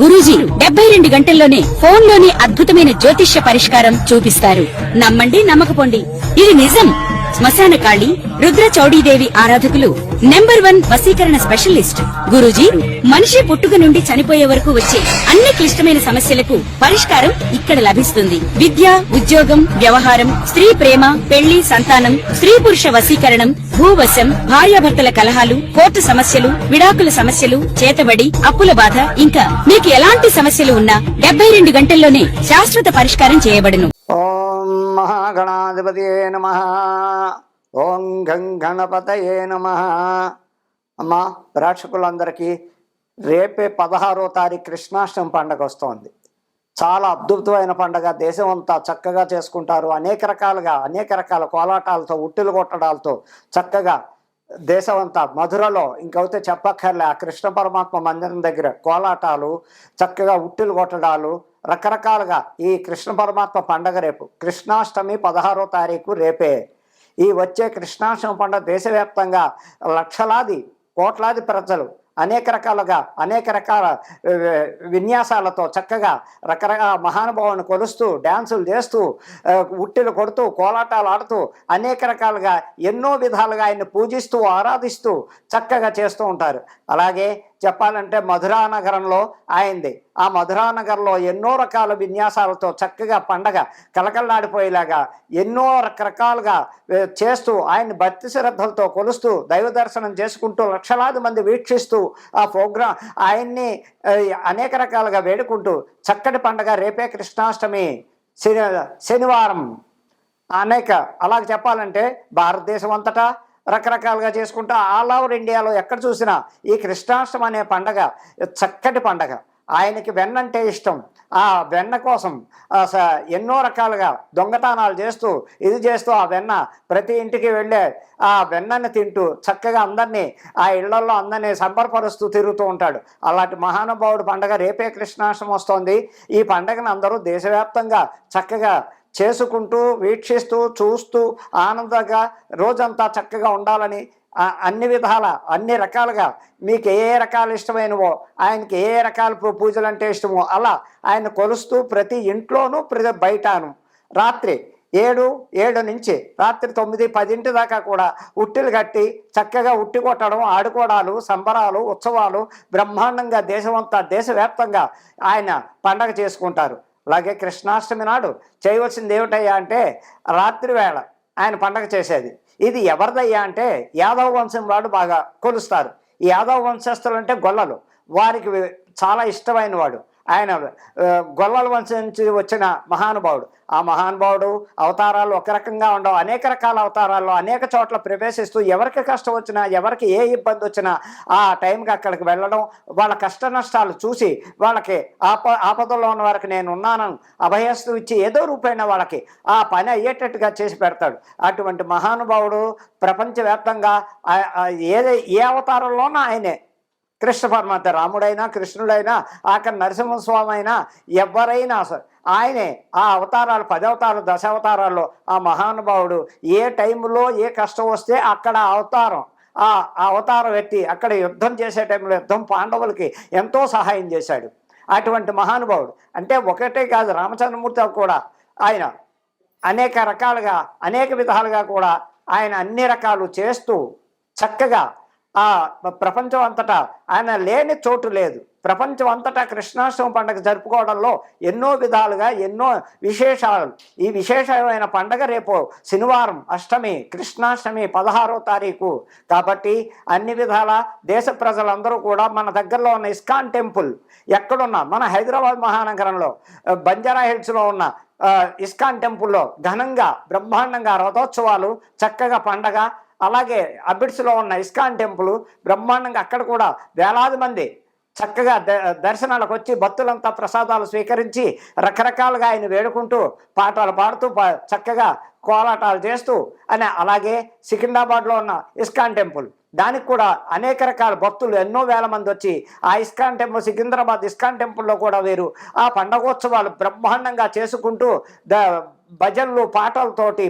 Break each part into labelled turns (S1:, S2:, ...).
S1: గురూజీ 72 గంటల్లోనే ఫోన్ లోని అద్భుతమైన జ్యోతిష్య పరిష్కారం చూపిస్తారు. నమ్మండి, నమ్మకపోండి, ఇది నిజం. శ్మశాన కాళి రుద్ర చౌడీదేవి ఆరాధకులు నంబర్ 1 వశీకరణ స్పెషలిస్ట్. గురూజీ మనిషి పుట్టుక నుండి చనిపోయే వరకు వచ్చే అన్ని క్లిష్టమైన సమస్యలకు పరిష్కారం ఇక్కడ లభిస్తుంది. విద్య, ఉద్యోగం, వ్యవహారం, స్త్రీ ప్రేమ, పెళ్లి, సంతానం, స్త్రీ పురుష వశీకరణం, భూవశం, భార్యాభర్తల కలహాలు, కోర్టు సమస్యలు, విడాకుల సమస్యలు, చేతబడి, అప్పుల బాధ, ఇంకా మీకు ఎలాంటి సమస్యలు ఉన్నా 72 గంటల్లోనే శాశ్వత పరిష్కారం చేయబడును.
S2: ఓం మహాగణాధిపతియే నమః. ఓం గం గణపతయే నమః. అమ్మా ప్రేక్షకులందరికీ రేపే 16వ తారీఖు కృష్ణాష్టమి పండుగ వస్తోంది. చాలా అద్భుతమైన పండుగ. దేశం అంతా చక్కగా చేసుకుంటారు. అనేక రకాల కోలాటాలతో, ఉట్టులు కొట్టడాలతో చక్కగా దేశం అంతా మధురలో ఇంకైతే చెప్పక్కర్లే. ఆ కృష్ణ పరమాత్మ మందిరం దగ్గర కోలాటాలు, చక్కగా ఉట్టులు కొట్టడాలు, రకరకాలుగా ఈ కృష్ణ పరమాత్మ పండగ రేపు కృష్ణాష్టమి 16వ తారీఖు రేపే. ఈ వచ్చే కృష్ణాష్టమి పండుగ దేశవ్యాప్తంగా లక్షలాది కోట్లాది ప్రజలు అనేక రకాల విన్యాసాలతో చక్కగా రకరకాల మహానుభావుని కొలుస్తూ, డ్యాన్సులు చేస్తూ, ఉట్టిలు కొడుతూ, కోలాటాలు ఆడుతూ అనేక రకాలుగా ఎన్నో విధాలుగా ఆయన్ని పూజిస్తూ, ఆరాధిస్తూ చక్కగా చేస్తూ ఉంటారు. అలాగే చెప్పాలంటే మధురా నగరంలో ఆయనది. ఆ మధురా నగరంలో ఎన్నో రకాల విన్యాసాలతో చక్కగా పండగ కలకల్లాడిపోయేలాగా ఎన్నో రకరకాలుగా చేస్తూ ఆయన్ని భక్తి శ్రద్ధలతో కొలుస్తూ దైవ దర్శనం చేసుకుంటూ లక్షలాది మంది వీక్షిస్తూ ఆ ప్రోగ్రాం ఆయన్ని అనేక రకాలుగా వేడుకుంటూ చక్కటి పండగ రేపే కృష్ణాష్టమి శనివారం. అలాగ చెప్పాలంటే భారతదేశం అంతటా రకరకాలుగా చేసుకుంటా ఆల్ ఓవర్ ఇండియాలో ఎక్కడ చూసినా ఈ కృష్ణాష్టమి అనే పండగ చక్కటి పండగ. ఆయనకి వెన్న అంటే ఇష్టం. ఆ వెన్న కోసం ఎన్నో రకాలుగా దొంగతనాలు చేస్తూ ఆ వెన్న ప్రతి ఇంటికి వెళ్ళే ఆ వెన్నని తింటూ చక్కగా అందరినీ ఆ ఇళ్లలో అందరినీ సంబరపరుస్తూ తిరుగుతూ ఉంటాడు. అలాంటి మహానుభావుడు పండగ రేపే కృష్ణాష్టమి వస్తోంది. ఈ పండగను అందరూ దేశవ్యాప్తంగా చక్కగా చేసుకుంటూ, వీక్షిస్తూ, చూస్తూ ఆనందంగా రోజంతా చక్కగా ఉండాలని అన్ని రకాలుగా మీకు ఏ రకాలు ఇష్టమైనవో, ఆయనకి ఏ రకాల పూజలు అంటే ఇష్టమో అలా ఆయన కొలుస్తూ ప్రతి ఇంట్లోనూ బయటను రాత్రి 7 నుంచి రాత్రి 9, 10 దాకా కూడా ఉట్టిలు కట్టి చక్కగా ఉట్టి కొట్టడం, ఆడుకోవడాలు, సంబరాలు, ఉత్సవాలు బ్రహ్మాండంగా దేశవ్యాప్తంగా ఆయన పండగ చేసుకుంటారు. అలాగే కృష్ణాష్టమి నాడు చేయవలసింది ఏమిటయ్యా అంటే రాత్రి వేళ ఆయన పండగ చేసేది. ఇది ఎవరిదయ్యా అంటే యాదవ వంశం వాడు బాగా కొలుస్తారు. ఈ యాదవ వంశస్థులు అంటే గొల్లలు, వారికి చాలా ఇష్టమైన వాడు ఆయన. గొల్లల వంశం నుంచి వచ్చిన మహానుభావుడు. ఆ మహానుభావుడు అవతారాలు ఒక రకంగా ఉండవు. అనేక రకాల అవతారాల్లో అనేక చోట్ల ప్రవేశిస్తూ ఎవరికి కష్టం వచ్చినా, ఎవరికి ఏ ఇబ్బంది వచ్చినా ఆ టైంకి అక్కడికి వెళ్ళడం, వాళ్ళ కష్ట నష్టాలు చూసి వాళ్ళకి ఆపదలో ఉన్న వారికి నేను ఉన్నాను అభయస్తు ఇచ్చి ఏదో రూపైన వాళ్ళకి ఆ పని అయ్యేటట్టుగా చేసి పెడతాడు. అటువంటి మహానుభావుడు ప్రపంచవ్యాప్తంగా ఏ అవతారంలోనూ ఆయనే. కృష్ణ పరమాత్మ, రాముడైనా, కృష్ణుడైనా, ఆఖరి నరసింహస్వామి అయినా, ఎవరైనా ఆయనే ఆ అవతారాలు 10 అవతారాలు, 10 అవతారాల్లో ఆ మహానుభావుడు ఏ టైంలో ఏ కష్టం వస్తే అక్కడ ఆ అవతారం ఎత్తి అక్కడ యుద్ధం చేసే టైంలో పాండవులకి ఎంతో సహాయం చేశాడు. అటువంటి మహానుభావుడు అంటే ఒకటే కాదు, రామచంద్రమూర్తి కూడా ఆయన అనేక విధాలుగా కూడా ఆయన అన్ని రకాలు చేస్తూ చక్కగా ఆ ప్రపంచం అంతటా ఆయన లేని చోటు లేదు. ప్రపంచం అంతటా కృష్ణాష్టమి పండుగ జరుపుకోవడంలో ఎన్నో విధాలుగా ఎన్నో విశేషాలు. ఈ విశేషమైన పండుగ రేపు శనివారం అష్టమి, కృష్ణాష్టమి 16వ తారీఖు. కాబట్టి అన్ని విధాల దేశ ప్రజలందరూ కూడా మన దగ్గరలో ఉన్న ఇస్కాన్ టెంపుల్ ఎక్కడున్నా, మన హైదరాబాద్ మహానగరంలో బంజారా హిల్స్లో ఉన్న ఇస్కాన్ టెంపుల్లో ఘనంగా బ్రహ్మాండంగా రథోత్సవాలు, చక్కగా పండగ. అలాగే అబిడ్స్లో ఉన్న ఇస్కాన్ టెంపుల్ బ్రహ్మాండంగా అక్కడ కూడా వేలాది మంది చక్కగా దర్శనాలకు వచ్చి భక్తులంతా ప్రసాదాలు స్వీకరించి రకరకాలుగా ఆయన వేడుకుంటూ పాటలు పాడుతూ చక్కగా కోలాటాలు చేస్తూ అలాగే సికింద్రాబాద్లో ఉన్న ఇస్కాన్ టెంపుల్, దానికి కూడా అనేక రకాల భక్తులు ఎన్నో వేల మంది వచ్చి ఆ ఇస్కాన్ టెంపుల్, సికింద్రాబాద్ ఇస్కాన్ టెంపుల్లో కూడా వీరు ఆ పండగోత్సవాలు బ్రహ్మాండంగా చేసుకుంటూ భజనలు పాటలతోటి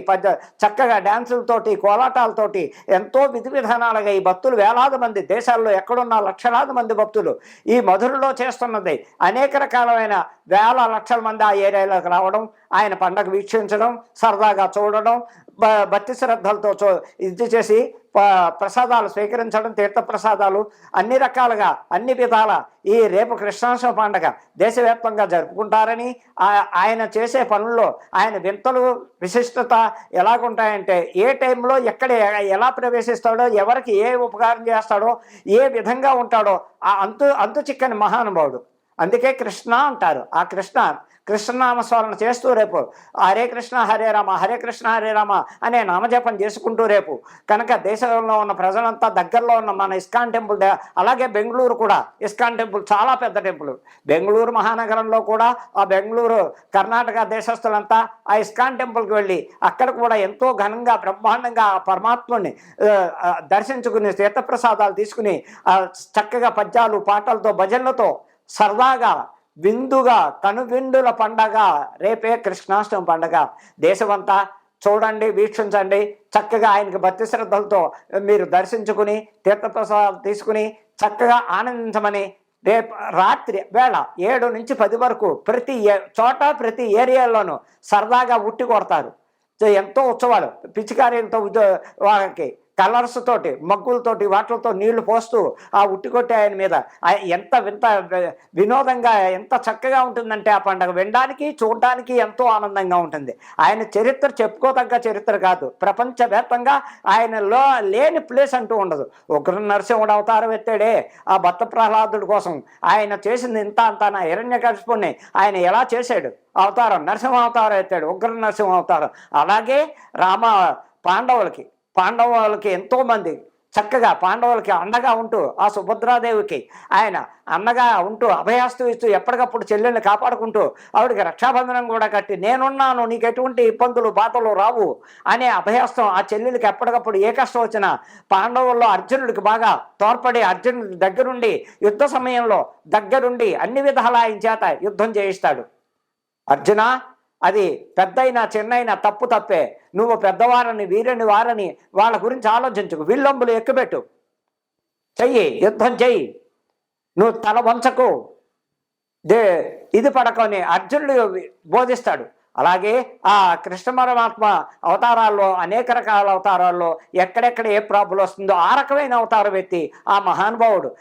S2: చక్కగా డ్యాన్సులతోటి కోలాటాలతోటి ఎంతో విధి విధానాలుగా ఈ భక్తులు వేలాది మంది దేశాల్లో ఎక్కడున్న లక్షలాది మంది భక్తులు ఈ మధురలో చేస్తున్నది అనేక రకాలమైన వేల లక్షల మంది ఆ ఏరియాలోకి రావడం, ఆయన పండగ వీక్షించడం, సరదాగా చూడడం, భక్తి శ్రద్ధలతో ఇది చేసి ప్రసాదాలు స్వీకరించడం, తీర్థప్రసాదాలు అన్ని రకాలుగా అన్ని విధాల ఈ రేపు కృష్ణాష్టమి పండగ దేశవ్యాప్తంగా జరుపుకుంటారని, ఆయన చేసే పనుల్లో ఆయన వింతలు విశిష్టత ఎలాగుంటాయంటే ఏ టైంలో ఎక్కడ ఎలా ప్రవేశిస్తాడో, ఎవరికి ఏ ఉపకారం చేస్తాడో, ఏ విధంగా ఉంటాడో ఆ అంతు చిక్కని మహానుభావుడు. అందుకే కృష్ణ అంటారు. ఆ కృష్ణనామస్మరణ చేస్తూ రేపు హరే కృష్ణ హరే రామ హరే కృష్ణ హరే రామ అనే నామజపం చేసుకుంటూ రేపు కనుక దేశంలో ఉన్న ప్రజలంతా దగ్గరలో ఉన్న మన ఇస్కాన్ టెంపుల్, అలాగే బెంగళూరు కూడా ఇస్కాన్ టెంపుల్ చాలా పెద్ద టెంపుల్. బెంగళూరు మహానగరంలో కూడా ఆ బెంగళూరు కర్ణాటక దేశస్తులంతా ఆ ఇస్కాన్ టెంపుల్కి వెళ్ళి అక్కడ కూడా ఎంతో ఘనంగా బ్రహ్మాండంగా ఆ పరమాత్ముని దర్శించుకుని తీర్థప్రసాదాలు తీసుకుని చక్కగా పద్యాలు పాటలతో భజనలతో సరదాగా విందుగా కనువిందుల పండగ రేపే కృష్ణాష్టమి పండగ. దేశమంతా చూడండి, వీక్షించండి. చక్కగా ఆయనకి భక్తి శ్రద్ధలతో మీరు దర్శించుకుని తీర్థప్రసాదాలు తీసుకుని చక్కగా ఆనందించమని రేపు రాత్రి వేళ 7 నుంచి 10 వరకు ప్రతి చోట ప్రతి ఏరియాలోనూ సరదాగా ఉట్టి కొడతారు. ఎంతో ఉత్సవాలు పిచికారీలతో వాళ్ళకి కలర్స్ తోటి మగ్గులతోటి వాటితో నీళ్లు పోస్తూ ఆ ఉట్టి కొట్టే ఆయన మీద ఎంత వినోదంగా ఎంత చక్కగా ఉంటుందంటే ఆ పండుగ వినడానికి చూడడానికి ఎంతో ఆనందంగా ఉంటుంది. ఆయన చరిత్ర చెప్పుకోదగ్గ చరిత్ర కాదు. ప్రపంచవ్యాప్తంగా ఆయనలో లేని ప్లేస్ అంటూ ఉండదు. ఉగ్ర నరసింహుడు అవతారం ఎత్తాడే ఆ భక్త ప్రహ్లాదుడి కోసం. ఆయన చేసింది ఇంత అంతా నా హిరణ్యకశిపుణ్ణి ఆయన ఎలా చేశాడు అవతారం, నరసింహ అవతారం ఎత్తాడు, ఉగ్ర నరసింహ అవతారం. అలాగే పాండవులకి ఎంతోమంది చక్కగా పాండవులకి అండగా ఉంటూ ఆ సుభద్రాదేవికి ఆయన అన్నగా ఉంటూ అభయాస్తు ఇస్తూ ఎప్పటికప్పుడు చెల్లెల్ని కాపాడుకుంటూ ఆవిడికి రక్షాబంధనం కూడా కట్టి నేనున్నాను, నీకు ఎటువంటి ఇబ్బందులు బాధలు రావు అనే అభయాస్తం ఆ చెల్లెలకి ఎప్పటికప్పుడు ఏ కష్టం వచ్చినా పాండవుల్లో అర్జునుడికి బాగా తోడ్పడి అర్జునుడి దగ్గరుండి యుద్ధ సమయంలో దగ్గరుండి అన్ని విధాలా ఆయన చేత యుద్ధం చేయిస్తాడు. అర్జున, అది పెద్దయినా చిన్నైనా తప్పే. నువ్వు పెద్దవారని వీరని వారని వాళ్ళ గురించి ఆలోచించుకు, విల్లంబులు ఎక్కుపెట్టు, చెయ్యి, యుద్ధం చెయ్యి, నువ్వు తల వంచకు, ఇది పడకొని అర్జునుడు బోధిస్తాడు. అలాగే ఆ కృష్ణ పరమాత్మ అవతారాల్లో అనేక రకాల అవతారాల్లో ఎక్కడెక్కడ ఏ ప్రాబ్లం వస్తుందో ఆ రకమైన అవతారం ఎత్తి ఆ మహానుభావుడు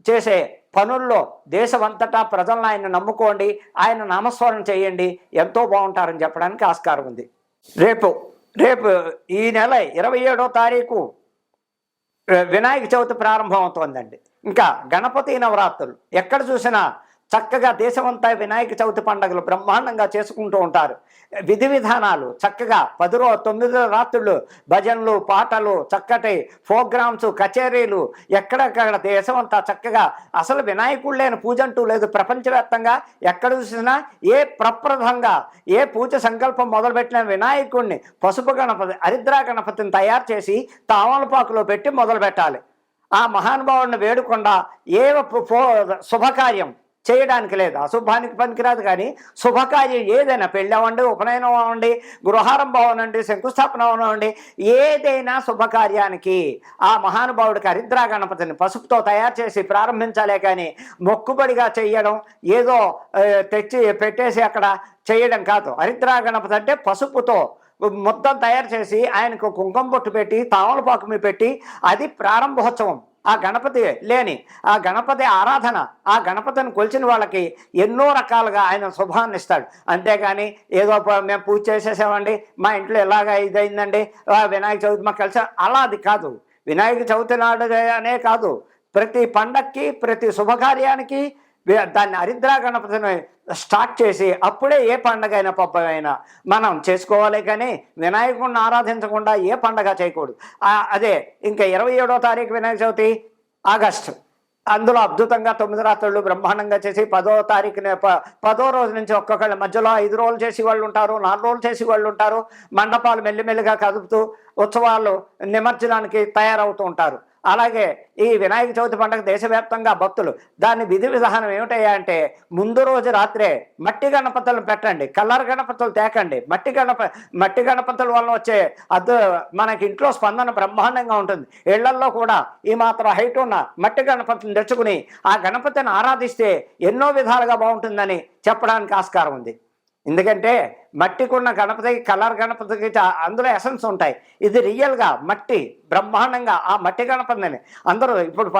S2: చేసే పనుల్లో దేశమంతటా ప్రజలను ఆయన నమ్ముకోండి, ఆయన నామస్మరణ చేయండి, ఎంతో బాగుంటారని చెప్పడానికి ఆస్కారం ఉంది. రేపు ఈ నెల 27వ తారీఖు వినాయక చవితి ప్రారంభం అవుతోందండి. ఇంకా గణపతి నవరాత్రులు ఎక్కడ చూసినా చక్కగా దేశమంతా వినాయక చవితి పండుగలు బ్రహ్మాండంగా చేసుకుంటూ ఉంటారు. విధి విధానాలు చక్కగా 9 రాత్రులు భజనలు పాటలు చక్కటి ప్రోగ్రామ్స్ కచేరీలు ఎక్కడెక్కడ దేశమంతా చక్కగా అసలు వినాయకుడు లేని పూజ అంటూ లేదు. ప్రపంచవ్యాప్తంగా ఎక్కడ చూసినా ప్రప్రదంగా ఏ పూజ సంకల్పం మొదలుపెట్టిన వినాయకుడిని పసుపు గణపతి హరిద్రా గణపతిని తయారు చేసి తామలపాకులో పెట్టి మొదలు పెట్టాలి. ఆ మహానుభావుడిని వేడుకుండా ఏ శుభకార్యం చేయడానికి లేదు. అశుభానికి పనికిరాదు. కానీ శుభకార్యం ఏదైనా పెళ్ళి అవ్వండి, ఉపనయనం అవ్వండి, గృహారంభం అవ్వండి, శంకుస్థాపన అవ్వండి, ఏదైనా శుభకార్యానికి ఆ మహానుభావుడికి హరిద్రా గణపతిని పసుపుతో తయారు చేసి ప్రారంభించాలే కానీ మొక్కుబడిగా చేయడం ఏదో తెచ్చి పెట్టేసి అక్కడ చేయడం కాదు. హరిద్రా గణపతి అంటే పసుపుతో మొత్తం తయారు చేసి ఆయనకు కుంకుమ బొట్టు పెట్టి తామలపాకు మీద పెట్టి అది ప్రారంభోత్సవం. ఆ గణపతి లేని ఆ గణపతి ఆరాధన, ఆ గణపతిని కొలిచిన వాళ్ళకి ఎన్నో రకాలుగా ఆయన శుభాన్ని ఇస్తాడు. అంతేగాని ఏదో మేము పూజ చేసేసామండి, మా ఇంట్లో ఎలాగ ఇదైందండి, వినాయక చవితి మాకు కలిసి అలా అది కాదు. వినాయక చవితి నాడు అనే కాదు, ప్రతి పండక్కి ప్రతి శుభకార్యానికి దాన్ని హరిద్రా గణపతిని స్టార్ట్ చేసి అప్పుడే ఏ పండగ అయినా పబ్బమైనా మనం చేసుకోవాలి. కానీ వినాయకుడిని ఆరాధించకుండా ఏ పండగ చేయకూడదు. అదే ఇంకా 27వ తారీఖు వినాయక చవితి ఆగస్టు, అందులో అద్భుతంగా 9 రాత్రులు బ్రహ్మాండంగా చేసి 10వ తారీఖున 10వ రోజు నుంచి ఒక్కొక్కళ్ళ మధ్యలో 5 రోజులు చేసి వాళ్ళు ఉంటారు, 4 రోజులు చేసి వాళ్ళు ఉంటారు. మండపాలు మెల్లిమెల్లిగా కదుపుతూ ఉత్సవాలు నిమజ్జనానికి తయారవుతూ ఉంటారు. అలాగే ఈ వినాయక చవితి పండుగ దేశవ్యాప్తంగా భక్తులు దాని విధి విధానం ఏమిటయ్యా అంటే ముందు రోజు రాత్రే మట్టి గణపతులు పెట్టండి, కలర్ గణపతులు తేకండి. మట్టి గణపతుల వల్ల వచ్చే మనకి ఇంట్లో స్పందన బ్రహ్మాండంగా ఉంటుంది. ఇళ్లల్లో కూడా ఈ మాత్రం హైట్ ఉన్న మట్టి గణపతులను తెచ్చుకుని ఆ గణపతిని ఆరాధిస్తే ఎన్నో విధాలుగా బాగుంటుందని చెప్పడానికి ఆస్కారం ఉంది. ఎందుకంటే మట్టికున్న గణపతికి కలర్ గణపతికి అందులో ఎసెన్స్ ఉంటాయి. ఇది రియల్గా మట్టి బ్రహ్మాండంగా ఆ మట్టి గణపతిని అందరూ ఇప్పుడు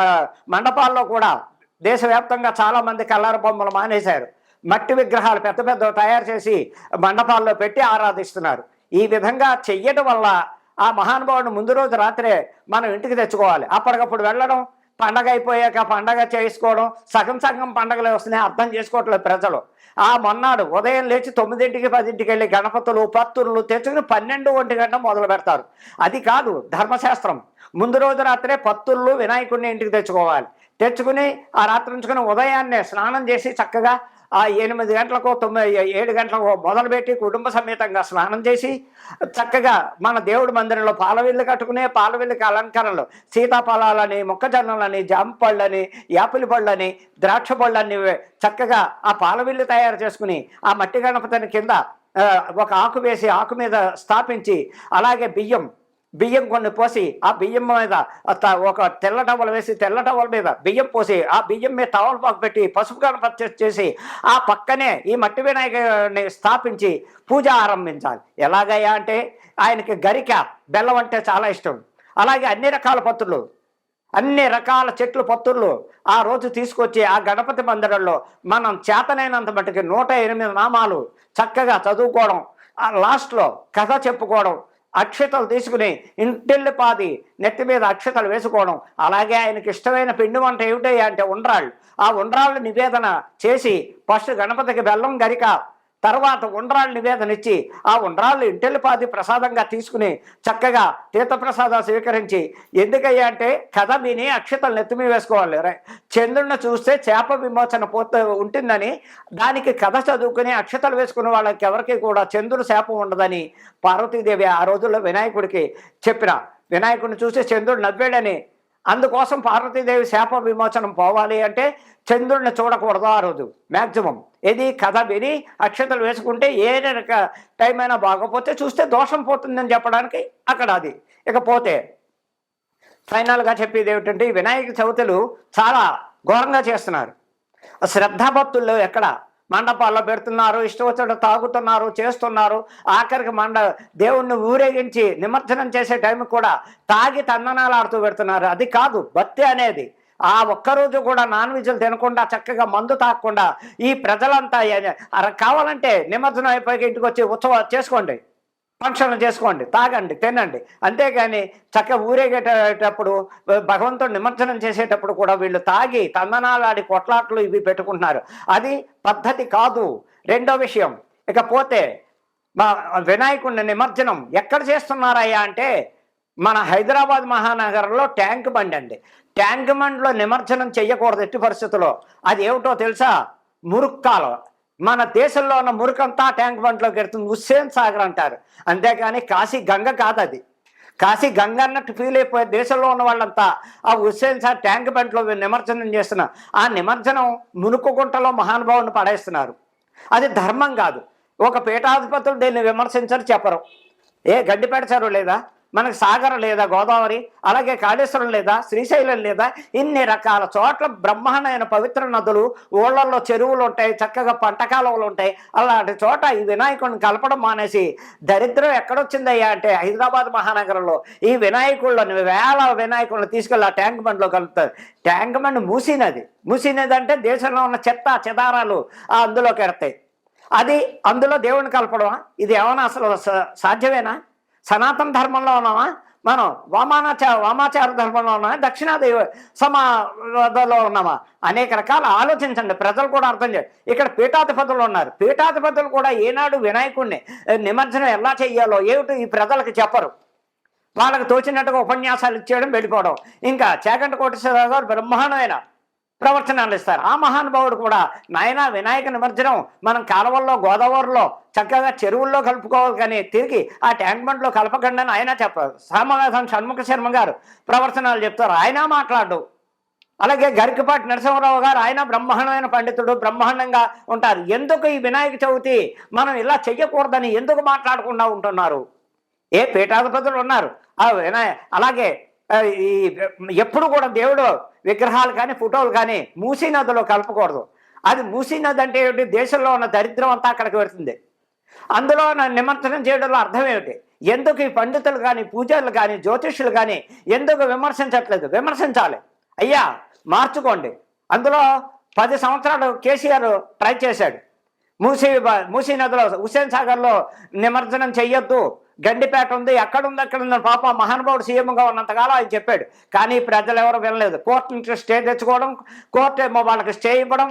S2: మండపాల్లో కూడా దేశవ్యాప్తంగా చాలామంది కలర్ బొమ్మలు మానేశారు. మట్టి విగ్రహాలు పెద్ద పెద్ద తయారు చేసి మండపాల్లో పెట్టి ఆరాధిస్తున్నారు. ఈ విధంగా చెయ్యడం వల్ల ఆ మహానుభావుని ముందు రోజు రాత్రే మనం ఇంటికి తెచ్చుకోవాలి. అప్పటికప్పుడు వెళ్ళడం, పండగ అయిపోయాక పండగ చేసుకోవడం, సగం సగం పండగలు వస్తున్నాయి అర్థం చేసుకోవట్లేదు ప్రజలు. ఆ మొన్నాడు ఉదయం లేచి 9ంటికి 10ంటికి వెళ్ళి గణపతులు పత్తులు తెచ్చుకుని 12-1 గంట మొదలు పెడతారు. అది కాదు ధర్మశాస్త్రం. ముందు రోజు రాత్రే పత్తుళ్ళు వినాయకుడిని ఇంటికి తెచ్చుకుని ఆ రాత్రి ఉంచుకుని ఉదయాన్నే స్నానం చేసి చక్కగా ఆ 8 గంటలకు 7 గంటలకు మొదలుపెట్టి కుటుంబ సమేతంగా స్నానం చేసి చక్కగా మన దేవుడి మందిరంలో పాలవిల్లు కట్టుకునే పాలవిల్లుకి అలంకరణలు సీతాఫలాలని, మొక్కజొన్నలని, జామ పళ్ళని, యాపిల్ పళ్ళని, ద్రాక్ష పళ్ళని చక్కగా ఆ పాలవిల్లు తయారు చేసుకుని ఆ మట్టి గణపతిని కింద ఒక ఆకు వేసి ఆకు మీద స్థాపించి అలాగే బియ్యం కొన్ని పోసి ఆ బియ్యం మీద ఒక తెల్ల టవల్ వేసి తెల్ల టవల్ మీద బియ్యం పోసి ఆ బియ్యం మీద టవల్ పాకు పెట్టి పసుపు గణపతి చేసి ఆ పక్కనే ఈ మట్టి వినాయకుడిని స్థాపించి పూజ ఆరంభించాలి. ఎలాగయ్యా అంటే ఆయనకి గరిక బెల్లం అంటే చాలా ఇష్టం. అలాగే అన్ని రకాల చెట్లు పత్తుర్లు ఆ రోజు తీసుకొచ్చి ఆ గణపతి మందిరంలో మనం చేతనైనంత మట్టుకి 108 నామాలు చక్కగా చదువుకోవడం, ఆ లాస్ట్లో కథ చెప్పుకోవడం, అక్షతలు తీసుకుని ఇంటిల్లిపాది నెత్తి మీద అక్షతలు వేసుకోవడం. అలాగే ఆయనకి ఇష్టమైన పిండి వంట ఏమిటయ్యా అంటే ఉండ్రాళ్ళు. ఆ ఉండ్రాళ్ళు నివేదన చేసి ఫస్ట్ గణపతికి బెల్లం గరిక, తర్వాత ఉండ్రాళ్ళు నివేదన ఇచ్చి ఆ ఉండ్రాళ్ళు ఇంటిల్లిపాది ప్రసాదంగా తీసుకుని చక్కగా తీర్థప్రసాదాలు స్వీకరించి, ఎందుకయ్యా అంటే కథ విని అక్షతలు నెత్తిమీ వేసుకోవాలి. చంద్రుడిని చూస్తే చేప విమోచన ఉంటుందని దానికి కథ చదువుకుని అక్షతలు వేసుకునే వాళ్ళకి ఎవరికి కూడా చంద్రుడు శాపం ఉండదని పార్వతీదేవి ఆ రోజుల్లో వినాయకుడికి చెప్పిన. వినాయకుడిని చూసి చంద్రుడు నవ్వాడని, అందుకోసం పార్వతీదేవి శాప విమోచనం పోవాలి అంటే చంద్రుడిని చూడకూడదు ఆ రోజు మ్యాక్సిమం. ఇది కథ విని అక్షతలు వేసుకుంటే ఏ టైం అయినా బాగోపోతే చూస్తే దోషం పోతుందని చెప్పడానికి అక్కడ అది. ఇకపోతే ఫైనల్గా చెప్పేది ఏమిటంటే ఈ వినాయక చవితులు చాలా ఘోరంగా చేస్తున్నారు. శ్రద్ధాభక్తుల్లో ఎక్కడ మండపాల్లో పెడుతున్నారు, ఇష్టం వచ్చినట్టు తాగుతున్నారు, చేస్తున్నారు. ఆఖరికి దేవుణ్ణి ఊరేగించి నిమజ్జనం చేసే టైం కూడా తాగి తందనాలు ఆడుతూ పెడుతున్నారు. అది కాదు భక్తి అనేది. ఆ ఒక్కరోజు కూడా నాన్ వెజ్లు తినకుండా చక్కగా మందు తాగకుండా ఈ ప్రజలంతా కావాలంటే నిమజ్జనం అయిపోయి ఇంటికి వచ్చి ఉత్సవాలు చేసుకోండి, ఫంక్షన్లు చేసుకోండి, తాగండి, తినండి. అంతేగాని చక్కగా ఊరేగేటప్పుడు భగవంతుడు నిమజ్జనం చేసేటప్పుడు కూడా వీళ్ళు తాగి తందనాలాడి కొట్లాట్లు ఇవి పెట్టుకుంటున్నారు. అది పద్ధతి కాదు. రెండో విషయం, ఇకపోతే మా వినాయకుడిని నిమజ్జనం ఎక్కడ చేస్తున్నారయ్యా అంటే మన హైదరాబాద్ మహానగరంలో ట్యాంక్ బండ్ అండి. ట్యాంక్ బండ్లో నిమజ్జనం చెయ్యకూడదు ఎట్టి పరిస్థితుల్లో. అది ఏమిటో తెలుసా? మురుక్కాలు. మన దేశంలో ఉన్న మురికంతా ట్యాంక్ బండ్లోకి వెళ్తుంది. హుస్సేన్ సాగర్ అంటారు. అంతేకాని కాశీ గంగ కాదు. అది కాశీ గంగ అన్నట్టు ఫీల్ అయిపోయే దేశంలో ఉన్న వాళ్ళంతా ఆ హుస్సేన్ సాగర్ ట్యాంక్ బండ్లో నిమజ్జనం చేస్తున్నారు. ఆ నిమజ్జనం మునుకు గుంటలో మహానుభావుని పడేస్తున్నారు. అది ధర్మం కాదు. ఒక పీఠాధిపతులు దీన్ని విమర్శించరు, చెప్పరు. గడ్డిపేట చెరువు లేదా, మనకి సాగర్ లేదా, గోదావరి, అలాగే కాళేశ్వరం లేదా, శ్రీశైలం లేదా, ఇన్ని రకాల చోట్ల బ్రహ్మాండమైన పవిత్ర నదులు, ఊళ్ళల్లో చెరువులు ఉంటాయి, చక్కగా పంట కాలువలు ఉంటాయి. అలాంటి చోట ఈ వినాయకుడిని కలపడం మానేసి దరిద్రం ఎక్కడొచ్చిందయ్యా అంటే హైదరాబాద్ మహానగరంలో ఈ వినాయకుళ్ళని వేల వినాయకులను తీసుకెళ్ళి ఆ ట్యాంక్ బండ్లో కలుపుతారు. ట్యాంక్ బండ్ మూసినది అంటే దేశంలో ఉన్న చెత్త చెదారాలు అందులోకి ఎడతాయి. అది అందులో దేవుడిని కలపడమా? ఇది ఏమన్నా అసలు సాధ్యమేనా? సనాతన ధర్మంలో ఉన్నామా మనం? వామాచార ధర్మంలో ఉన్నామా? దక్షిణాదేవి సమాధంలో ఉన్నామా? అనేక రకాల ఆలోచించండి. ప్రజలు కూడా అర్థం చేయాలి. ఇక్కడ పీఠాధిపతులు ఉన్నారు. పీఠాధిపతులు కూడా ఏనాడు వినాయకుడిని నిమజ్జనం ఎలా చెయ్యాలో ఏమిటి ఈ ప్రజలకు చెప్పరు. వాళ్ళకి తోచినట్టుగా ఉపన్యాసాలు ఇచ్చేయడం, వెళ్ళిపోవడం. ఇంకా చాగంటి కోటేశ్వరరావు గారు బ్రహ్మాండమైన ప్రవచనాలు ఇస్తారు. ఆ మహానుభావుడు కూడా నాయన వినాయక నిమజ్జనం మనం కాలువల్లో గోదావరిలో చక్కగా చెరువుల్లో కలుపుకోవాలి, కానీ తిరిగి ఆ ట్యాంక్ బండ్లో కలపకండి అని ఆయన చెప్పారు. సామవేదం షణ్ముఖ శర్మ గారు ప్రవచనాలు చెప్తారు, ఆయన మాట్లాడు. అలాగే గరికపాటి నరసింహరావు గారు, ఆయన బ్రహ్మాండమైన పండితుడు, బ్రహ్మాండంగా ఉంటారు. ఎందుకు ఈ వినాయక చవితి మనం ఇలా చెయ్యకూడదని ఎందుకు మాట్లాడకుండా ఉంటున్నారు? ఏ పీఠాధిపతులు ఉన్నారు అలాగే ఈ ఎప్పుడు కూడా దేవుడు విగ్రహాలు కానీ ఫోటోలు కానీ మూసీ నదిలో కలపకూడదు. అది మూసీ నది అంటే ఏమిటి? దేశంలో ఉన్న దరిద్రం అంతా అక్కడికి వెళ్తుంది. అందులో నిమజ్జనం చేయడంలో అర్థం ఏమిటి? ఎందుకు ఈ పండితులు కానీ పూజారులు కానీ జ్యోతిష్యులు కానీ ఎందుకు విమర్శించట్లేదు? విమర్శించాలి. అయ్యా మార్చుకోండి. అందులో 10 సంవత్సరాలు కేసీఆర్ ట్రై చేశాడు. మూసీ నదిలో హుస్సేన్ సాగర్లో నిమజ్జనం చెయ్యొద్దు, గండిపేట ఉంది, అక్కడుంది అక్కడుంది పాప మహానుభావుడు సీఎంగా ఉన్నంతకాలం ఆయన చెప్పాడు. కానీ ప్రజలు ఎవరు వినలేదు. కోర్టు నుంచి స్టే తెచ్చుకోవడం, కోర్టు ఏమో వాళ్ళకి స్టే ఇవ్వడం,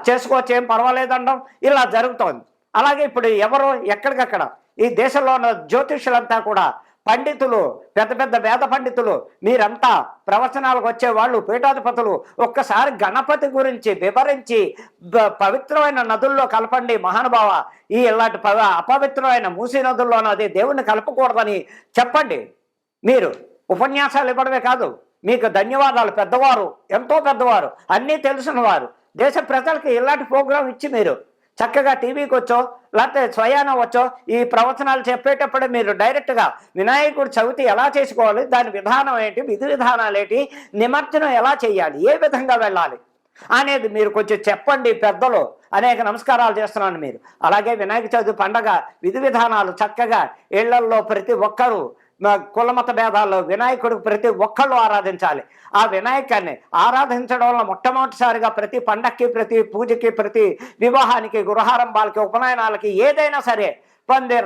S2: చేసుకోవచ్చు ఏం పర్వాలేదండం, ఇలా జరుగుతోంది. అలాగే ఇప్పుడు ఎవరు ఎక్కడికక్కడ ఈ దేశంలో ఉన్న జ్యోతిష్యులంతా కూడా పండితులు, పెద్ద పెద్ద వేద పండితులు, మీరంతా ప్రవచనాలకు వచ్చేవాళ్ళు పీఠాధిపతులు ఒక్కసారి గణపతి గురించి వివరించి పవిత్రమైన నదుల్లో కలపండి మహానుభావ, ఈ ఇలాంటి అపవిత్రమైన మూసీ నదుల్లోనూ అది దేవుణ్ణి కలపకూడదని చెప్పండి. మీరు ఉపన్యాసాలు ఇవ్వడమే కాదు, మీకు ధన్యవాదాలు. పెద్దవారు, ఎంతో పెద్దవారు, అన్నీ తెలిసిన వారు, దేశ ప్రజలకి ఇలాంటి ప్రోగ్రాం ఇచ్చి మీరు చక్కగా టీవీకి వచ్చో లేకపోతే స్వయాన వచ్చో ఈ ప్రవచనాలు చెప్పేటప్పుడే మీరు డైరెక్ట్గా వినాయకుడు చవితి ఎలా చేసుకోవాలి, దాని విధానం ఏంటి, విధి విధానాలు ఏంటి, నిమజ్జనం ఎలా చేయాలి, ఏ విధంగా వెళ్ళాలి అనేది మీరు కొంచెం చెప్పండి. పెద్దలు అనేక నమస్కారాలు చేస్తున్నాను మీరు. అలాగే వినాయక చవితి పండగ విధి విధానాలు చక్కగా ఇళ్లల్లో ప్రతి ఒక్కరూ కులమత భేదాల్లో వినాయకుడు ప్రతి ఒక్కళ్ళు ఆరాధించాలి. ఆ వినాయకాన్ని ఆరాధించడం వల్ల మొట్టమొదటిసారిగా ప్రతి పండక్కి, ప్రతి పూజకి, ప్రతి వివాహానికి, గృహారంభాలకి, ఉపనయనాలకి ఏదైనా సరే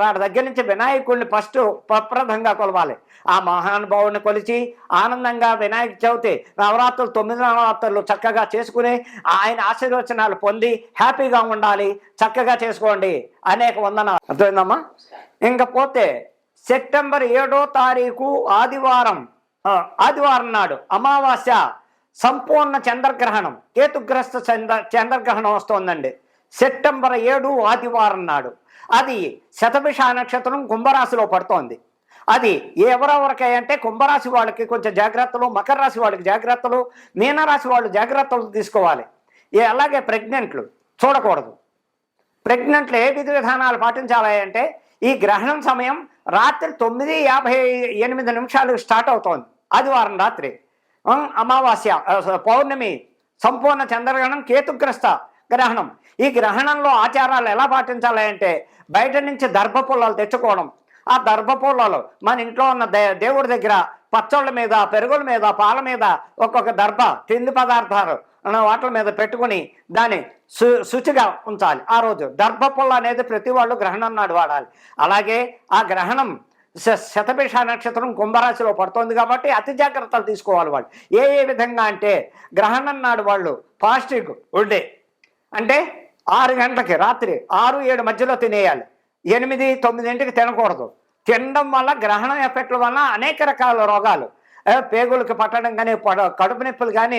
S2: రాడు దగ్గర నుంచి వినాయకుడిని ఫస్ట్ ప్రప్రదంగా కొలవాలి. ఆ మహానుభావుని కొలిచి ఆనందంగా వినాయక చవితి నవరాత్రులు 9 నవరాత్రులు చక్కగా చేసుకుని ఆయన ఆశీర్వచనాలు పొంది హ్యాపీగా ఉండాలి. చక్కగా చేసుకోండి. అనేక వందనాలు. అర్థమైందమ్మా? ఇంకపోతే సెప్టెంబర్ 7వ తారీఖు ఆదివారం నాడు అమావాస్య సంపూర్ణ చంద్రగ్రహణం, కేతుగ్రస్త చంద్రగ్రహణం వస్తోందండి. సెప్టెంబర్ 7 ఆదివారం నాడు. అది శతభిష నక్షత్రం కుంభరాశిలో పడుతోంది. అది ఎవరెవరికై అంటే కుంభరాశి వాళ్ళకి కొంచెం జాగ్రత్తలు, మకర రాశి వాళ్ళకి జాగ్రత్తలు, మీనరాశి వాళ్ళు జాగ్రత్తలు తీసుకోవాలి. అలాగే ప్రెగ్నెంట్లు చూడకూడదు. ప్రెగ్నెంట్లు ఏ విధి విధానాలు పాటించాలి అంటే ఈ గ్రహణం సమయం రాత్రి 9:58 స్టార్ట్ అవుతోంది. ఆదివారం రాత్రి అమావాస్య, పౌర్ణమి, సంపూర్ణ చంద్రగ్రహణం, కేతుగ్రస్త గ్రహణం. ఈ గ్రహణంలో ఆచారాలు ఎలా పాటించాలి అంటే బయట నుంచి దర్భపుల్లలు తెచ్చుకోవడం. ఆ దర్భపుల్లలు మన ఇంట్లో ఉన్న దేవుడి దగ్గర పచ్చళ్ళ మీద, పెరుగుల మీద, పాల మీద ఒక్కొక్క దర్భ తిండి పదార్థాలు వాటి మీద పెట్టుకుని దాన్ని శుచిగా ఉంచాలి. ఆ రోజు దర్భపుల్ల అనేది ప్రతి వాళ్ళు గ్రహణం నాడు వాడాలి. అలాగే ఆ గ్రహణం శతభిష నక్షత్రం కుంభరాశిలో పడుతోంది కాబట్టి అతి జాగ్రత్తలు తీసుకోవాలి వాళ్ళు. ఏ విధంగా అంటే గ్రహణం నాడు వాళ్ళు ఫాస్టింగ్ ఉండే అంటే 6 గంటలకి రాత్రి 6-7 మధ్యలో తినేయాలి. 8-9 తినకూడదు. తినడం వల్ల గ్రహణం ఎఫెక్ట్ల వల్ల అనేక రకాల రోగాలు, పేగులకు పట్టడం కానీ, కడుపు నొప్పులు కానీ,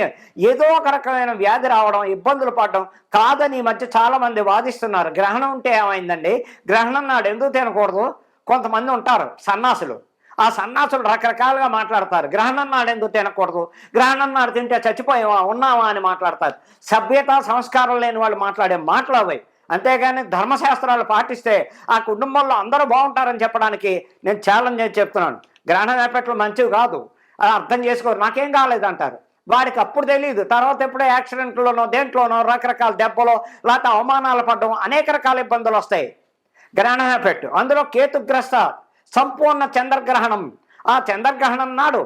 S2: ఏదో ఒక రకమైన వ్యాధి రావడం, ఇబ్బందులు పడడం కాదని ఈ మధ్య చాలామంది వాదిస్తున్నారు. గ్రహణం ఉంటే ఏమైందండి, గ్రహణం నాడు ఎందుకు తినకూడదు? కొంతమంది ఉంటారు సన్నాసులు. ఆ సన్నాసులు రకరకాలుగా మాట్లాడతారు. గ్రహణం నాడు ఎందుకు తినకూడదు, గ్రహణం నాడు తింటే చచ్చిపోయావా ఉన్నావా అని మాట్లాడతారు. సభ్యత సంస్కారం లేని వాళ్ళు మాట్లాడే మాటలు అవి. అంతేగాని ధర్మశాస్త్రాలు పాటిస్తే ఆ కుటుంబంలో అందరూ బాగుంటారని చెప్పడానికి నేను ఛాలెంజ్ చేసి చెప్తున్నాను. గ్రహణం ఎఫెక్ట్లు మంచివి కాదు, అది అర్థం చేసుకోరు. నాకేం కాలేదంటారు. వాడికి అప్పుడు తెలియదు. తర్వాత ఎప్పుడో యాక్సిడెంట్లోనో దేంట్లోనో రకరకాల దెబ్బలో లేకపోతే అవమానాలు పడడం, అనేక రకాల ఇబ్బందులు వస్తాయి. గ్రహణం ఎఫెక్ట్. అందులో కేతుగ్రస్త సంపూర్ణ చంద్రగ్రహణం. ఆ చంద్రగ్రహణం నాడు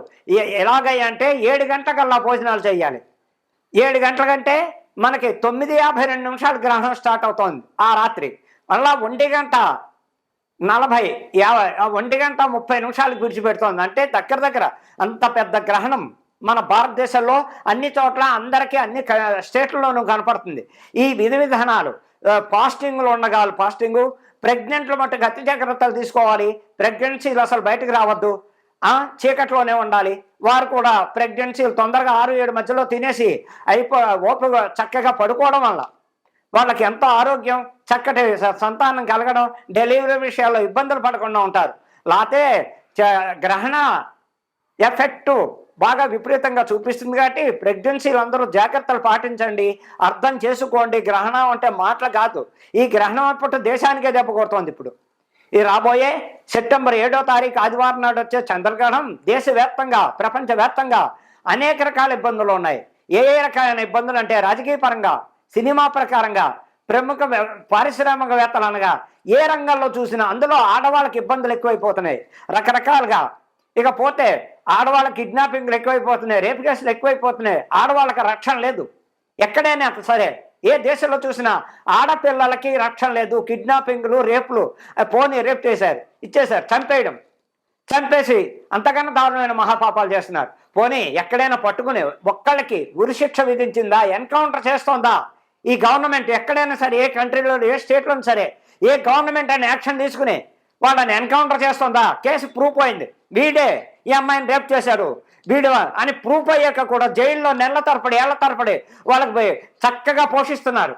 S2: ఎలాగయ్యా అంటే 7 గంటలకల్లా భోజనాలు చేయాలి. 7 గంటల కంటే మనకి 9:52 గ్రహణం స్టార్ట్ అవుతోంది ఆ రాత్రి. మళ్ళా 1:30 విడిచిపెడుతోంది. అంటే దగ్గర అంత పెద్ద గ్రహణం మన భారతదేశంలో అన్ని చోట్ల అందరికీ అన్ని స్టేట్లలోనూ కనపడుతుంది. ఈ విధి విధానాలు ఫాస్టింగ్లో ఉండగాలి. ఫాస్టింగు ప్రెగ్నెంట్లు మట్టుకు అతి జాగ్రత్తలు తీసుకోవాలి. ప్రెగ్నెన్సీలు అసలు బయటకు రావద్దు. చీకట్లోనే ఉండాలి. వారు కూడా ప్రెగ్నెన్సీలు తొందరగా 6-7 మధ్యలో తినేసి ఓపిక చక్కగా పడుకోవడం వల్ల వాళ్ళకి ఎంతో ఆరోగ్యం, చక్కటి సంతానం కలగడం, డెలివరీ విషయాల్లో ఇబ్బందులు పడకుండా ఉంటారు. లేకపోతే గ్రహణ ఎఫెక్టు బాగా విపరీతంగా చూపిస్తుంది కాబట్టి ప్రెగ్నెన్సీలు అందరూ జాగ్రత్తలు పాటించండి, అర్థం చేసుకోండి. గ్రహణం అంటే మాటలు కాదు. ఈ గ్రహణం అప్పుడు దేశానికే దెబ్బ కొడుతోంది. ఇప్పుడు ఈ రాబోయే సెప్టెంబర్ 7వ తారీఖు ఆదివారం నాడు వచ్చే చంద్రగ్రహణం దేశవ్యాప్తంగా, ప్రపంచవ్యాప్తంగా అనేక రకాల ఇబ్బందులు ఉన్నాయి. ఏ రకాలైన ఇబ్బందులు అంటే రాజకీయ పరంగా, సినిమా ప్రకారంగా, ప్రముఖ పారిశ్రామికవేత్తలు అనగా ఏ రంగంలో చూసినా అందులో ఆడవాళ్ళకి ఇబ్బందులు ఎక్కువైపోతున్నాయి రకరకాలుగా. ఇకపోతే ఆడవాళ్ళ కిడ్నాపింగ్లు ఎక్కువైపోతున్నాయి, రేపు కేసులు ఎక్కువైపోతున్నాయి. ఆడవాళ్ళకి రక్షణ లేదు. ఎక్కడైనా సరే ఏ దేశంలో చూసినా ఆడపిల్లలకి రక్షణ లేదు. కిడ్నాపింగ్లు, రేపులు, పోనీ రేపు ఇచ్చేశారు, చంపేసి అంతకన్నా దారుణమైన మహాపాపాలు చేస్తున్నారు. పోనీ ఎక్కడైనా పట్టుకుని ఒక్కళ్ళకి ఉరిశిక్ష విధించిందా? ఎన్కౌంటర్ చేస్తోందా ఈ గవర్నమెంట్? ఎక్కడైనా సరే, ఏ కంట్రీలో, ఏ స్టేట్లో సరే, ఏ గవర్నమెంట్ అని యాక్షన్ తీసుకుని వాళ్ళని ఎన్కౌంటర్ చేస్తుందా? కేసు ప్రూఫ్ అయింది, వీడే ఈ అమ్మాయిని రేప్ చేశాడు వీడు అని ప్రూఫ్ అయ్యాక కూడా జైల్లో నెలల తరపడి, ఏళ్ల తరపడి వాళ్ళకి చక్కగా పోషిస్తున్నారు.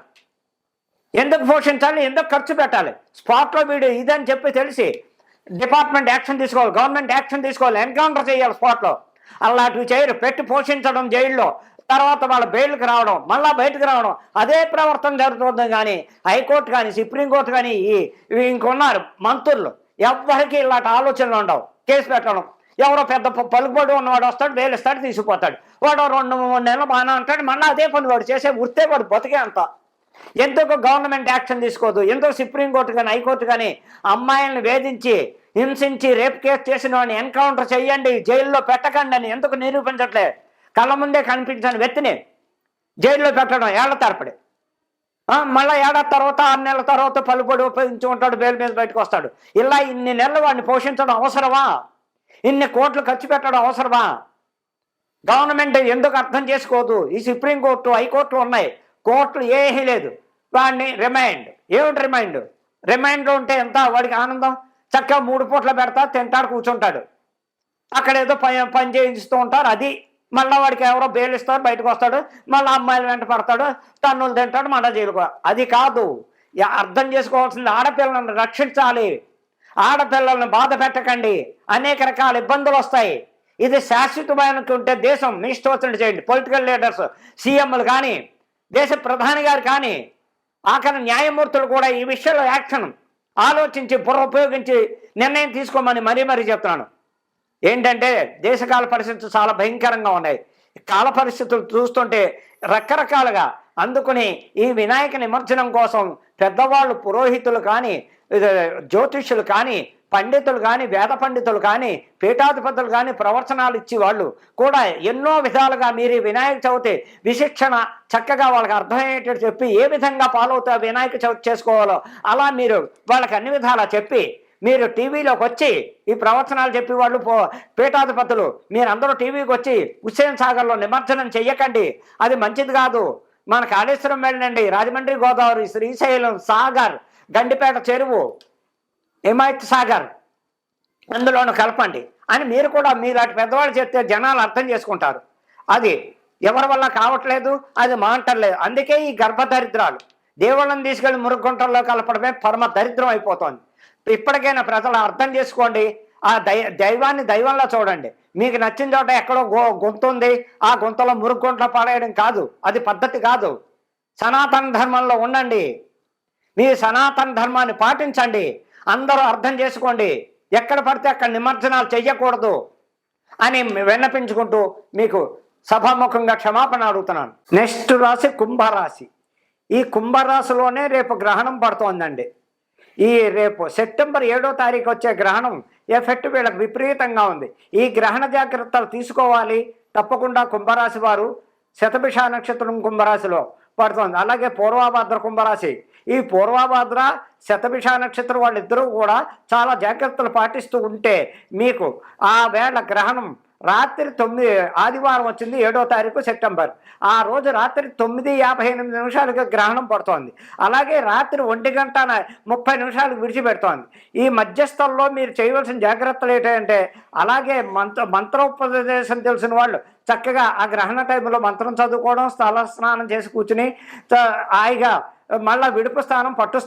S2: ఎందుకు పోషించాలి? ఎందుకు ఖర్చు పెట్టాలి? స్పాట్లో వీడు ఇదని చెప్పి తెలిసి డిపార్ట్మెంట్ యాక్షన్ తీసుకోవాలి, గవర్నమెంట్ యాక్షన్ తీసుకోవాలి, ఎన్కౌంటర్ చేయాలి స్పాట్లో. అలాంటివి చేయరు, పెట్టి పోషించడం జైల్లో, తర్వాత వాళ్ళ బెయిల్కి రావడం, మళ్ళా బయటకు రావడం, అదే ప్రవర్తన జరుగుతుంది. కానీ హైకోర్టు కానీ, సుప్రీంకోర్టు కానీ, ఇంకొన్నారు మంత్రులు, ఎవ్వరికి ఇలాంటి ఆలోచనలు ఉండవు. కేసు పెట్టడం, ఎవరో పెద్ద పలుకుబడి ఉన్నవాడు వస్తాడు, బెయిల్ ఇస్తాడు, తీసుకుపోతాడు. వాడు 2-3 నెలలు బాగానే అంటాడు, మళ్ళీ అదే పని వాడు చేసే వృత్తే, వాడు బతికే అంత. ఎందుకు గవర్నమెంట్ యాక్షన్ తీసుకోదు? ఎందుకు సుప్రీంకోర్టు కానీ, హైకోర్టు కానీ అమ్మాయిలను వేధించి, హింసించి, రేప్ కేసు చేసిన వాడిని ఎన్కౌంటర్ చేయండి, జైల్లో పెట్టకండి అని ఎందుకు నిరూపించట్లే? కళ్ళ ముందే కనిపించని వ్యక్తిని జైల్లో పెట్టడం ఏళ్ల తరపడి, మళ్ళీ ఏడాది తర్వాత, 6 నెలల తర్వాత పలుపడి ఉపయోగించి ఉంటాడు, బెయిల్ మీద బయటకు వస్తాడు. ఇలా ఇన్ని నెలలు వాడిని పోషించడం అవసరమా? ఇన్ని కోట్లు ఖర్చు పెట్టడం అవసరమా? గవర్నమెంట్ ఎందుకు అర్థం చేసుకోదు? ఈ సుప్రీంకోర్టు, హైకోర్టులు ఉన్నాయి, కోర్టులు ఏమీ లేదు. వాడిని రిమైండ్, ఏమిటి రిమైండ్లో ఉంటే ఎంత వాడికి ఆనందం? చక్కగా 3 పూట్ల పెడతా, తింటాడు, కూర్చుంటాడు. అక్కడ ఏదో పని చేయిస్తూ ఉంటారు. అది మళ్ళీ వాడికి ఎవరో బెయిల్ ఇస్తారు, బయటకు వస్తాడు, మళ్ళీ అమ్మాయిలు వెంట పడతాడు, తన్నులు తింటాడు, మళ్ళీ జైలుకో. అది కాదు. అర్థం చేసుకోవాల్సింది, ఆడపిల్లలను రక్షించాలి, ఆడపిల్లలను బాధ పెట్టకండి, అనేక రకాల ఇబ్బందులు వస్తాయి. ఇది శాశ్వతమైన ఉంటే దేశం మీ ఇష్టం వచ్చినట్టు చేయండి. పొలిటికల్ లీడర్స్, సీఎంలు కానీ, దేశ ప్రధాని గారు కానీ, ఆఖరి న్యాయమూర్తులు కూడా ఈ విషయంలో యాక్షన్ ఆలోచించి, బుర్ర ఉపయోగించి నిర్ణయం తీసుకోమని మరీ చెప్తున్నాను. ఏంటంటే దేశకాల పరిస్థితులు చాలా భయంకరంగా ఉన్నాయి. కాల పరిస్థితులు చూస్తుంటే రకరకాలుగా. అందుకని ఈ వినాయక నిమజ్జనం కోసం పెద్దవాళ్ళు, పురోహితులు కానీ, జ్యోతిష్యులు కానీ, పండితులు కానీ, వేద పండితులు కానీ, పీఠాధిపతులు కానీ ప్రవచనాలు ఇచ్చి వాళ్ళు కూడా ఎన్నో విధాలుగా మీరు వినాయక చవితి విశిక్షణ చక్కగా వాళ్ళకి అర్థమయ్యేటట్టు చెప్పి, ఏ విధంగా ఫాలో అవుతా వినాయక చవితి చేసుకోవాలో అలా మీరు వాళ్ళకి అన్ని విధాలా చెప్పి, మీరు టీవీలోకి వచ్చి ఈ ప్రవచనాలు చెప్పి వాళ్ళు పీఠాధిపతులు మీరందరూ టీవీకి వచ్చి హుస్సేన్ సాగర్లో నిమజ్జనం చెయ్యకండి, అది మంచిది కాదు. మన కాళేశ్వరం వెళ్ళండి, రాజమండ్రి గోదావరి, శ్రీశైలం సాగర్, గండిపేట చెరువు, హిమాయత్ సాగర్ అందులోనూ కలపండి అని మీరు కూడా మీలాంటి పెద్దవాళ్ళు చెప్తే జనాలు అర్థం చేసుకుంటారు. అది ఎవరి వల్ల కావట్లేదు, అది మాంటలేదు. అందుకే ఈ గర్భదరిద్రాలు దేవుళ్ళని తీసుకెళ్లి మురుగుంటల్లో కలపడమే పరమ దరిద్రం అయిపోతుంది. ఇప్పటికైనా ప్రజలు అర్థం చేసుకోండి. ఆ దైవాన్ని దైవంలో చూడండి. మీకు నచ్చిన చోట ఎక్కడో గుంత ఉంది, ఆ గుంతలో మురుగుంటలో పడేయడం కాదు, అది పద్ధతి కాదు. సనాతన ధర్మంలో ఉండండి, మీ సనాతన ధర్మాన్ని పాటించండి. అందరూ అర్థం చేసుకోండి. ఎక్కడ పడితే అక్కడ నిమజ్జనాలు చెయ్యకూడదు అని విన్నపించుకుంటూ మీకు సభాముఖంగా క్షమాపణ అడుగుతున్నాను. నెక్స్ట్ రాశి కుంభరాశి. ఈ కుంభరాశిలోనే రేపు గ్రహణం పడుతోందండి. ఈ రేపు సెప్టెంబర్ 7వ తారీఖు వచ్చే గ్రహణం ఎఫెక్ట్ వీళ్ళకి విపరీతంగా ఉంది. ఈ గ్రహణ జాగ్రత్తలు తీసుకోవాలి తప్పకుండా. కుంభరాశి వారు శతభిష నక్షత్రం కుంభరాశిలో పడుతుంది. అలాగే పూర్వభాద్ర కుంభరాశి. ఈ పూర్వభాద్ర శతభిష నక్షత్రం వాళ్ళిద్దరూ కూడా చాలా జాగ్రత్తలు పాటిస్తూ ఉంటే మీకు ఆ వేళ గ్రహణం రాత్రి 9 ఆదివారం వచ్చింది 7వ తారీఖు సెప్టెంబర్. ఆ రోజు రాత్రి 9:58 గ్రహణం పడుతోంది. అలాగే రాత్రి 1:30 విడిచిపెడుతోంది. ఈ మధ్యస్థంలో మీరు చేయవలసిన జాగ్రత్తలు ఏంటంటే, అలాగే మంత్రోపదేశం తెలిసిన వాళ్ళు చక్కగా ఆ గ్రహణ టైంలో మంత్రం చదువుకోవడం, స్థల స్నానం చేసి కూర్చుని హాయిగా మళ్ళా పట్టు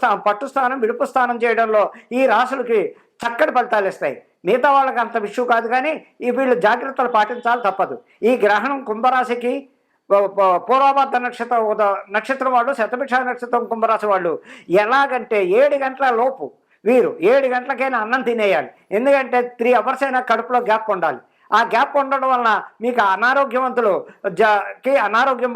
S2: స్థానం విడుపు స్థానం చేయడంలో ఈ రాశులకి చక్కటి ఫలితాలు ఇస్తాయి. మిగతా వాళ్ళకి అంత విషయం కాదు, కానీ ఈ వీళ్ళు జాగ్రత్తలు పాటించాలి తప్పదు. ఈ గ్రహణం కుంభరాశికి పూర్వభద్ర నక్షత్రం వాళ్ళు, శతభిక్ష నక్షత్రం కుంభరాశి వాళ్ళు ఎలాగంటే 7 గంటల లోపు వీరు 7 గంటలకైనా అన్నం తినేయాలి. ఎందుకంటే 3 అవర్స్ అయినా కడుపులో గ్యాప్ ఉండాలి. ఆ గ్యాప్ ఉండడం వలన మీకు అనారోగ్యం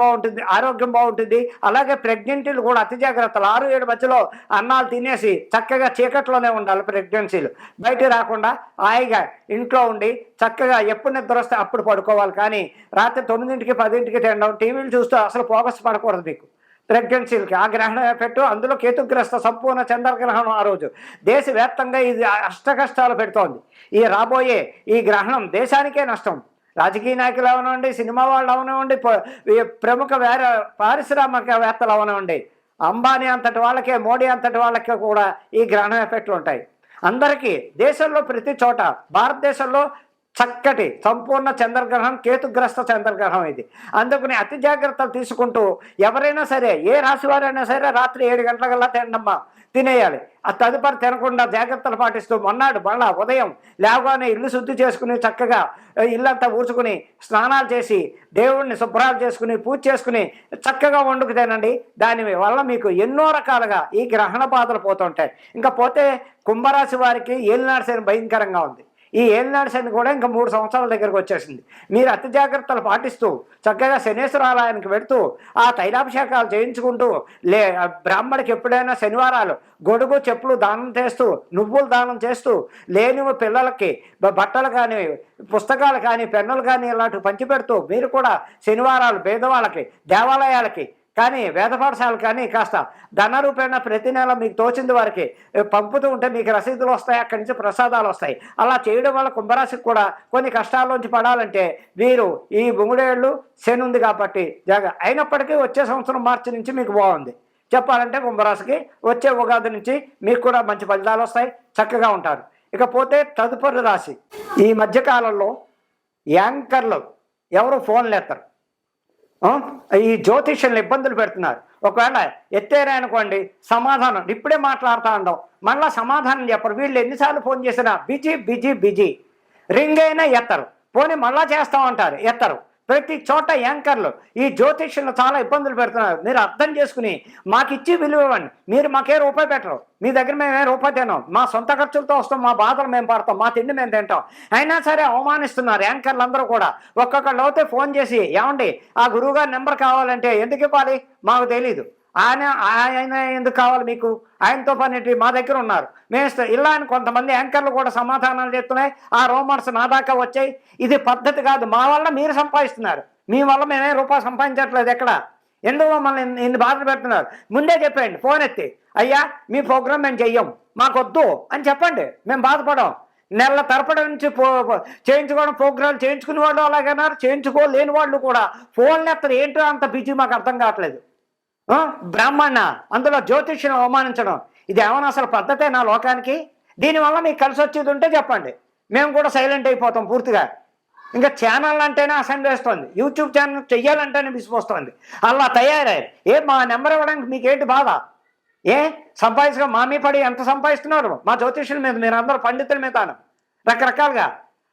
S2: బాగుంటుంది, ఆరోగ్యం బాగుంటుంది. అలాగే ప్రెగ్నెంటీలు కూడా అతి జాగ్రత్తలు 6-7 మధ్యలో అన్నాలు తినేసి చక్కగా చీకట్లోనే ఉండాలి. ప్రెగ్నెన్సీలు బయట రాకుండా హాయిగా ఇంట్లో ఉండి చక్కగా ఎప్పుడు నిద్ర వస్తే అప్పుడు పడుకోవాలి. కానీ రాత్రి 9కి 10కి తినడం, టీవీలు చూస్తూ అసలు ఫోకస్ పడకూడదు మీకు ప్రెగ్నెన్సీలకి. ఆ గ్రహణం ఎఫెక్ట్, అందులో కేతుగ్రస్త సంపూర్ణ చంద్రగ్రహణం ఆ రోజు దేశవ్యాప్తంగా ఇది అష్టకష్టాలు పెడుతోంది. ఈ రాబోయే ఈ గ్రహణం దేశానికే నష్టం. రాజకీయ నాయకులు అవనివ్వండి, సినిమా వాళ్ళు అవనివ్వండి, ప్రముఖ పారిశ్రామికవేత్తలు అవనివ్వండి, అంబానీ అంతటి వాళ్ళకే, మోడీ అంతటి వాళ్ళకే కూడా ఈ గ్రహణం ఎఫెక్ట్లు ఉంటాయి. అందరికీ దేశంలో ప్రతి చోట భారతదేశంలో చక్కటి సంపూర్ణ చంద్రగ్రహణం, కేతుగ్రస్త చంద్రగ్రహణం ఇది. అందుకని అతి జాగ్రత్తలు తీసుకుంటూ ఎవరైనా సరే, ఏ రాశి వారైనా సరే రాత్రి 7 గంటలకల్లా తినేయాలి. ఆ తదుపరి తినకుండా జాగ్రత్తలు పాటిస్తూ మళ్ళా ఉదయం లేవగానే ఇల్లు శుద్ధి చేసుకుని చక్కగా ఇల్లంతా ఊడ్చుకుని స్నానాలు చేసి దేవుణ్ణి శుభ్రాలు చేసుకుని పూజ చేసుకుని చక్కగా వండుకు తినండి. దాని వల్ల మీకు ఎన్నో రకాలుగా ఈ గ్రహణ బాధలు పోతుంటాయి. ఇంకా పోతే కుంభరాశి వారికి ఏలినాడు శని భయంకరంగా ఉంది. ఈ ఏలినాడు శని కూడా ఇంకా 3 సంవత్సరాల దగ్గరకు వచ్చేసింది. మీరు అతి జాగ్రత్తలు పాటిస్తూ చక్కగా శనేశ్వర ఆలయానికి వెళుతూ ఆ తైలాభిషేకాలు చేయించుకుంటూ బ్రాహ్మడికి ఎప్పుడైనా శనివారాలు గొడుగు చెప్పులు దానం చేస్తూ, నువ్వులు దానం చేస్తూ, లేనివి పిల్లలకి బట్టలు కానీ, పుస్తకాలు కానీ, పెన్నులు కానీ ఇలాంటివి పంచిపెడుతూ మీరు కూడా శనివారాలు పేదవాళ్ళకి, దేవాలయాలకి కానీ, వేద పాఠశాలలు కానీ కాస్త ధన రూపేణ ప్రతి నెల మీకు తోచింది వారికి పంపుతూ ఉంటే మీకు రసీదులు వస్తాయి, అక్కడి నుంచి ప్రసాదాలు వస్తాయి. అలా చేయడం వల్ల కుంభరాశికి కూడా కొన్ని కష్టాల్లోంచి పడాలంటే వీరు ఈ 3 ఏళ్ళు శని ఉంది కాబట్టి అయినప్పటికీ వచ్చే సంవత్సరం మార్చి నుంచి మీకు బాగుంది. చెప్పాలంటే కుంభరాశికి వచ్చే ఉగాది నుంచి మీకు కూడా మంచి ఫలితాలు వస్తాయి, చక్కగా ఉంటారు. ఇకపోతే తదుపరి రాశి, ఈ మధ్యకాలంలో యాంకర్లు ఎవరు ఫోన్లు ఎత్తరు, ఈ జ్యోతిష్యులను ఇబ్బందులు పెడుతున్నారు. ఒకవేళ ఎత్తేరా అనుకోండి, సమాధానం ఇప్పుడే మాట్లాడుతూ ఉండవు, మళ్ళీ సమాధానం చెప్పరు. వీళ్ళు ఎన్నిసార్లు ఫోన్ చేసినా బిజీ రింగ్ అయినా ఎత్తరు, పోనీ మళ్ళా చేస్తామంటారు, ఎత్తరు. ప్రతి చోట యాంకర్లు ఈ జ్యోతిష్యులను చాలా ఇబ్బందులు పెడుతున్నారు. మీరు అర్థం చేసుకుని మాకు ఇచ్చి విలువ ఇవ్వండి. మీరు మాకే రూపాయి పెట్టరు, మీ దగ్గర మేమే రూపాయి తినాం, మా సొంత ఖర్చులతో వస్తాం, మా బాధలు మేము పడతాం, మా తిండి మేము తింటాం. అయినా సరే అవమానిస్తున్నారు యాంకర్లు అందరూ కూడా. ఒక్కొక్కళ్ళు అయితే ఫోన్ చేసి, ఏమండి ఆ గురువుగారి నెంబర్ కావాలంటే ఎందుకు ఇవ్వాలి, మాకు తెలీదు, ఆయన ఎందుకు కావాలి మీకు, ఆయనతో పని మా దగ్గర ఉన్నారు మేము ఇలా అని కొంతమంది యాంకర్లు కూడా సమాధానాలు చెప్తున్నాయి. ఆ రోమర్స్ నా దాకా వచ్చాయి. ఇది పద్ధతి కాదు. మా వల్ల మీరు సంపాదిస్తున్నారు, మీ వల్ల మేమే రూపాయి సంపాదించట్లేదు. ఎక్కడ ఎందుకు మమ్మల్ని ఇన్ని బాధలు పెడుతున్నారు? ముందే చెప్పండి, ఫోన్ ఎత్తి, అయ్యా మీ ప్రోగ్రామ్ మేము చెయ్యం, మాకొద్దు అని చెప్పండి, మేము బాధపడం. నెలల తరపడి నుంచి చేయించుకోవడం, ప్రోగ్రాలు చేయించుకునే వాళ్ళు అలాగన్నారు, చేయించుకోలేని వాళ్ళు కూడా ఫోన్లు ఎత్తరు. ఏంటో అంత బిజీ, మాకు అర్థం కావట్లేదు. బ్రాహ్మణ అందులో జ్యోతిష్యం అవమానించడం, ఇది ఏమైనా అసలు పద్ధతే నా లోకానికి? దీనివల్ల మీకు కలిసి వచ్చేది ఉంటే చెప్పండి, మేము కూడా సైలెంట్ అయిపోతాం పూర్తిగా. ఇంకా ఛానల్ అంటేనే అసెండ్ వేస్తుంది, యూట్యూబ్ ఛానల్ చెయ్యాలంటేనే విసిపోస్తుంది. అలా తయారయ్యారు. మా నెంబర్ ఇవ్వడానికి మీకేంటి బాధ? సంపాదించగా మా మీ పడి ఎంత సంపాదిస్తున్నారు? మా జ్యోతిష్యుల మీద, మీరు అందరూ పండితుల మీద రకరకాలుగా.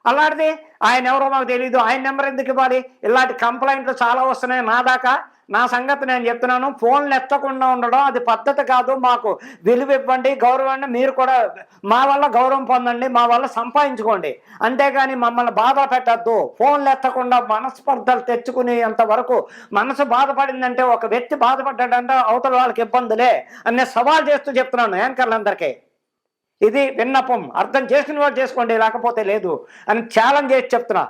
S2: అలాంటిది ఆయన ఎవరో మాకు తెలీదు, ఆయన నెంబర్ ఎందుకు ఇవ్వాలి? ఇలాంటి కంప్లైంట్లు చాలా వస్తున్నాయి నా దాకా. నా సంగతి నేను చెప్తున్నాను, ఫోన్లు ఎత్తకుండా ఉండడం అది పద్ధతి కాదు. మాకు విలువ ఇవ్వండి, గౌరవాన్ని, మీరు కూడా మా వల్ల గౌరవం పొందండి, మా వల్ల సంపాదించుకోండి, అంతేగాని మమ్మల్ని బాధ పెట్టద్దు. ఫోన్లు ఎత్తకుండా మనస్పర్ధలు తెచ్చుకునేంత వరకు, మనసు బాధపడిందంటే, ఒక వ్యక్తి బాధపడ్డాడంటే అవతల వాళ్ళకి ఇబ్బందులే అనే సవాల్ చేస్తూ చెప్తున్నాను యాంకర్లందరికీ. ఇది విన్నపం, అర్థం చేసుకునే వాళ్ళు చేసుకోండి, లేకపోతే లేదు అని ఛాలెంజ్ చేసి చెప్తున్నా.